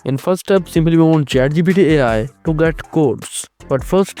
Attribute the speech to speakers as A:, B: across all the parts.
A: In first step, simply we want ChatGPT AI to get codes. But first,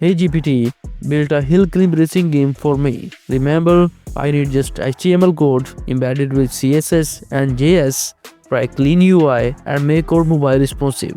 A: hey GPT, build a hill climb racing game for me. Remember, I need just HTML code embedded with CSS and JS for a clean UI and make code mobile responsive.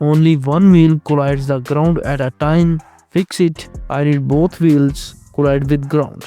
A: only one wheel collides the ground at a time, fix it, I need both wheels collide with ground۔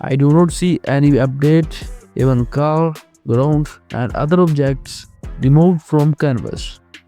A: I do not see any update, even car, ground and other objects removed from canvas۔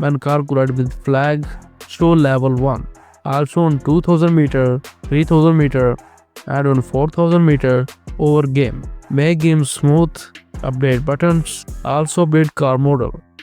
A: when car collide with flag, show level 1, also on 2000 meter, 3000 meter and on 4000 meter over game, make game smooth, update buttons, also update car model۔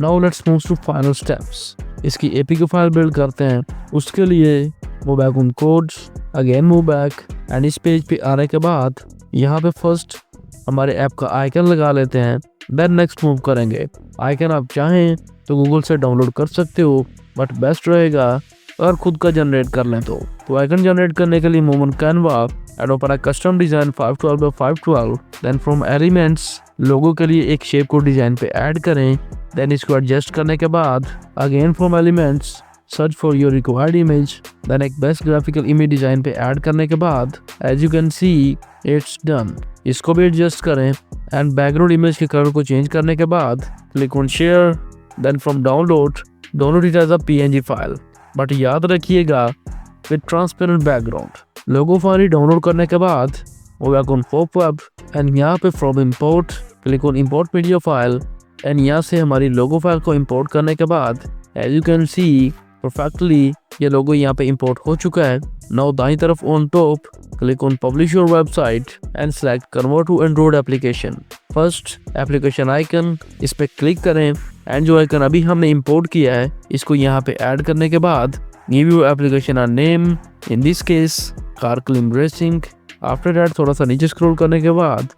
A: Now let's move to final steps. इसकी APK file build करते हैं। उसके लिए move back on codes, again move back, and इस page पे आने के बाद यहाँ पे फर्स्ट हमारे ऐप का आइकन लगा लेते हैं, देन नेक्स्ट मूव करेंगे। आइकन आप चाहें तो गूगल से डाउनलोड कर सकते हो, बट बेस्ट रहेगा अगर खुद का जनरेट कर लें तो आइकन जनरेट करने के लिए move on Canva and open a custom design 512 by 512, then from elements logo के लिए एक शेप को डिजाइन पे ऐड करें, देन इसको एडजस्ट करने के बाद again from elements search for your required image, then एक बेस्ट ग्राफिकल इमेज डिजाइन पे ऐड करने के बाद as you can see it's done. इसको भी एडजस्ट करें एंड बैकग्राउंड इमेज के कलर को चेंज करने के बाद click on share, then from download it as a PNG file, but याद रखिएगा with transparent background. Logo file download करने के बाद वो बैक ऑन पॉपअप एंड यहाँ पे from import click on import media file and यहाँ से हमारी लोगो फाइल को इंपोर्ट करने के बाद as you can see perfectly ये लोगो यहाँ पे इंपोर्ट हो चुका है। नाउ दाईं तरफ on top click on publish your website and select convert to Android application. First application icon, इस पे क्लिक करें एंड जो आइकन अभी हमने इंपोर्ट किया है इसको यहाँ पे ऐड करने के बाद give your application a name, in this case car climb racing. After that थोड़ा सा नीचे स्क्रॉल करने के बाद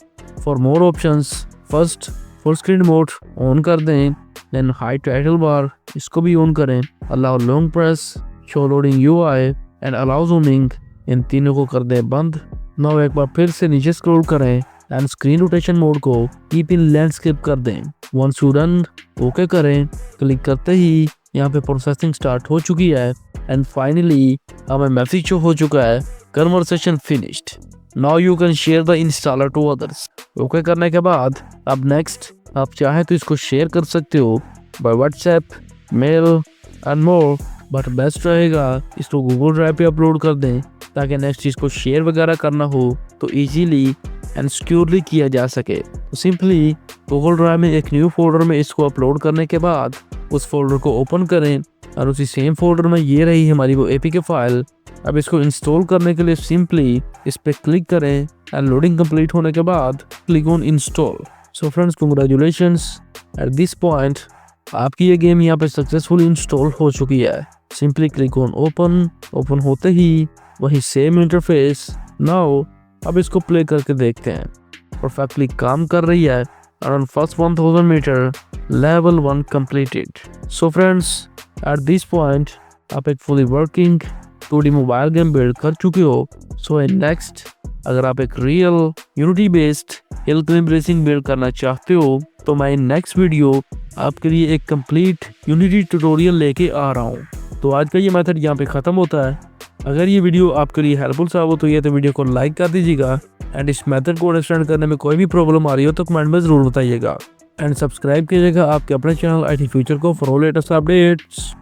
A: for more options first full screen mode on कर दें, देन हाई टाइटल बार इसको भी ऑन करें, allow long press, show loading UI and allow zooming, इन तीनों को कर दें बंद। नाउ एक बार फिर से नीचे स्क्रॉल करें एंड स्क्रीन रोटेशन मोड को कीप इन लैंडस्केप कर दें। वंस यू डन ओके करें, क्लिक करते ही यहाँ पे प्रोसेसिंग स्टार्ट हो चुकी है एंड फाइनली हमें मैसेज शो हो चुका है conversation finished, now you can share the installer to others. Okay करने के बाद अब नेक्स्ट आप चाहे तो इसको शेयर कर सकते हो by WhatsApp, mail and more, but best रहेगा इसको गूगल ड्राइव पे अपलोड कर दें ताकि नेक्स्ट इसको शेयर वगैरह करना हो तो इजीली एंड सिक्योरली किया जा सके। तो सिंपली गूगल ड्राइव में एक न्यू फोल्डर में इसको अपलोड करने के बाद उस फोल्डर को ओपन करें और उसी सेम फोल्डर में ये रही हमारी वो APK फाइल। अब इसको इंस्टॉल करने के लिए सिंपली इस पे क्लिक करें एंड लोडिंग कंप्लीट होने के बाद click on install. So friends congratulations, eight this point आपकी ये गेम यहाँ पे सक्सेसफुली इंस्टॉल हो चुकी है। सिंपली क्लिक ऑन ओपन होते ही वही सेम इंटरफेस। नाउ अब इसको प्ले करके देखते हैं। परफेक्टली काम कर रही है। Around first 1000 metre level 1 completed. So friends at this point आप एक fully working 2D mobile game build कर चुके हो। सो इन नेक्स्ट अगर आप एक real Unity based hill climb racing build करना चाहते हो तो मैं इन नेक्स्ट वीडियो आपके लिए एक कंप्लीट यूनिटी ट्यूटोरियल लेके आ रहा हूँ। तो आज का ये मेथड यहाँ पे ख़त्म होता है। अगर ये वीडियो आपके लिए हेल्पफुल सा हो तो ये वीडियो को लाइक कर दीजिएगा एंड इस मेथड को अंडरस्टैंड करने में कोई भी प्रॉब्लम आ रही हो तो कमेंट में ज़रूर बताइएगा एंड सब्सक्राइब कीजिएगा आपके अपने चैनल IT फ्यूचर को फॉर लेटेस्ट अपडेट्स।